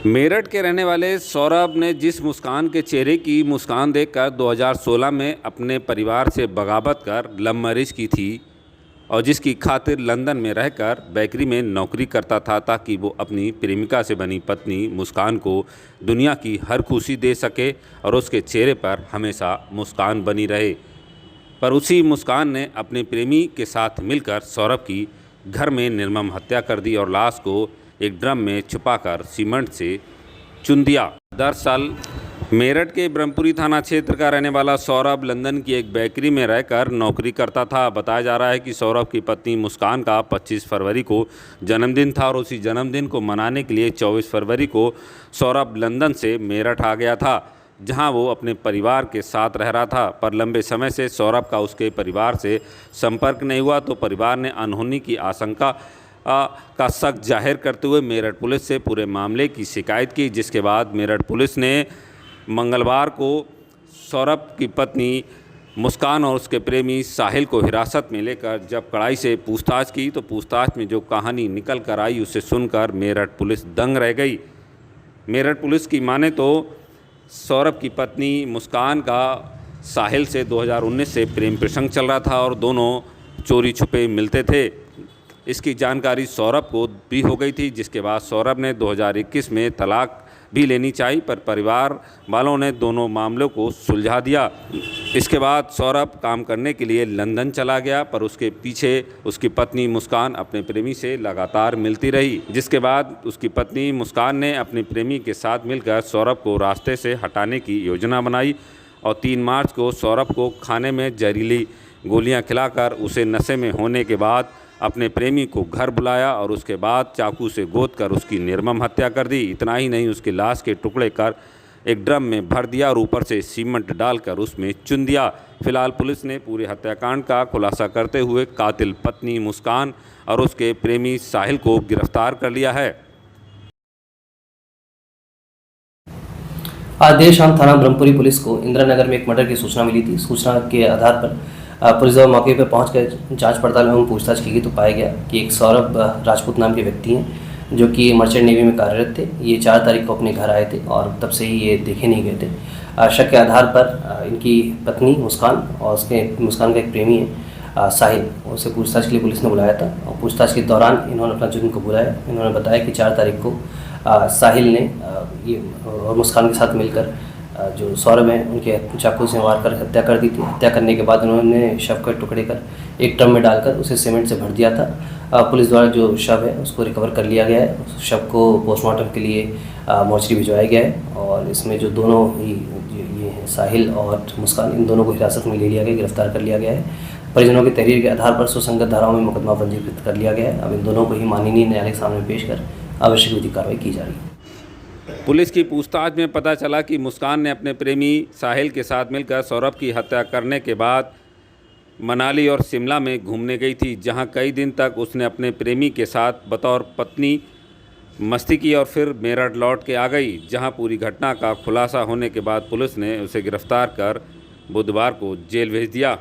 मेरठ के रहने वाले सौरभ ने जिस मुस्कान के चेहरे की मुस्कान देखकर 2016 में अपने परिवार से बगावत कर लव मैरिज की थी और जिसकी खातिर लंदन में रहकर बेकरी में नौकरी करता था ताकि वो अपनी प्रेमिका से बनी पत्नी मुस्कान को दुनिया की हर खुशी दे सके और उसके चेहरे पर हमेशा मुस्कान बनी रहे। पर उसी मुस्कान ने अपने प्रेमी के साथ मिलकर सौरभ की घर में निर्मम हत्या कर दी और लाश को एक ड्रम में छुपाकर सीमेंट से चुन दिया। दरअसल मेरठ के ब्रह्मपुरी थाना क्षेत्र का रहने वाला सौरभ लंदन की एक बेकरी में रहकर नौकरी करता था। बताया जा रहा है कि सौरभ की पत्नी मुस्कान का 25 फरवरी को जन्मदिन था और उसी जन्मदिन को मनाने के लिए 24 फरवरी को सौरभ लंदन से मेरठ आ गया था, जहां वो अपने परिवार के साथ रह रहा था। पर लंबे समय से सौरभ का उसके परिवार से संपर्क नहीं हुआ तो परिवार ने अनहोनी की आशंका का शक जाहिर करते हुए मेरठ पुलिस से पूरे मामले की शिकायत की, जिसके बाद मेरठ पुलिस ने मंगलवार को सौरभ की पत्नी मुस्कान और उसके प्रेमी साहिल को हिरासत में लेकर जब कड़ाई से पूछताछ की तो पूछताछ में जो कहानी निकल कर आई उसे सुनकर मेरठ पुलिस दंग रह गई। मेरठ पुलिस की माने तो सौरभ की पत्नी मुस्कान का साहिल से 2019 से प्रेम प्रसंग चल रहा था और दोनों चोरी छुपे मिलते थे। इसकी जानकारी सौरभ को भी हो गई थी, जिसके बाद सौरभ ने 2021 में तलाक भी लेनी चाहिए, पर परिवार वालों ने दोनों मामलों को सुलझा दिया। इसके बाद सौरभ काम करने के लिए लंदन चला गया, पर उसके पीछे उसकी पत्नी मुस्कान अपने प्रेमी से लगातार मिलती रही, जिसके बाद उसकी पत्नी मुस्कान ने अपने प्रेमी के साथ मिलकर सौरभ को रास्ते से हटाने की योजना बनाई और 3 मार्च को सौरभ को खाने में जहरीली गोलियां खिलाकर उसे नशे में होने के बाद अपने प्रेमी को घर बुलाया और उसके बाद चाकू से गोदकर उसकी निर्मम हत्या कर दी। इतना ही नहीं, उसकी लाश के टुकड़े कर एक ड्रम में भर दिया और ऊपर से सीमेंट डालकर उसमें चुन दिया। फिलहाल पुलिस ने पूरे हत्याकांड का खुलासा करते हुए कातिल पत्नी मुस्कान और उसके प्रेमी साहिल को गिरफ्तार कर लिया है। आज देर शाम थाना ब्रह्मपुरी पुलिस को इंदिरा नगर में एक मर्डर की सूचना मिली थी। सूचना के आधार पर पुलिस जब मौके पर पहुंचकर जांच पड़ताल में पूछताछ की गई तो पाया गया कि एक सौरभ राजपूत नाम के व्यक्ति हैं जो कि मर्चेंट नेवी में कार्यरत थे। ये 4 तारीख को अपने घर आए थे और तब से ही ये देखे नहीं गए थे। शक के आधार पर इनकी पत्नी मुस्कान और उसके मुस्कान का एक प्रेमी है साहिल, उसे पूछताछ के लिए पुलिस ने बुलाया था और पूछताछ के दौरान इन्होंने अपना जुर्म कबूला बुलाया। इन्होंने बताया कि 4 तारीख को साहिल ने ये और मुस्कान के साथ मिलकर जो सौरभ हैं उनके चाकू से मार कर हत्या कर दी थी। हत्या करने के बाद उन्होंने शव के टुकड़े कर एक ड्रम में डालकर उसे सीमेंट से भर दिया था। पुलिस द्वारा जो शव है उसको रिकवर कर लिया गया है। उस शव को पोस्टमार्टम के लिए मोर्चरी भिजवाया गया है और इसमें जो दोनों ही ये हैं साहिल और मुस्कान, इन दोनों को हिरासत में ले लिया गया, गिरफ्तार कर लिया गया है। परिजनों की तहरीर के आधार पर सुसंगत धाराओं में मुकदमा पंजीकृत कर लिया गया है। अब इन दोनों को ही माननीय न्यायालय के सामने पेश कर आवश्यक विधिक कार्रवाई की जा रही है। पुलिस की पूछताछ में पता चला कि मुस्कान ने अपने प्रेमी साहिल के साथ मिलकर सौरभ की हत्या करने के बाद मनाली और शिमला में घूमने गई थी, जहां कई दिन तक उसने अपने प्रेमी के साथ बतौर पत्नी मस्ती की और फिर मेरठ लौट के आ गई, जहां पूरी घटना का खुलासा होने के बाद पुलिस ने उसे गिरफ्तार कर बुधवार को जेल भेज दिया।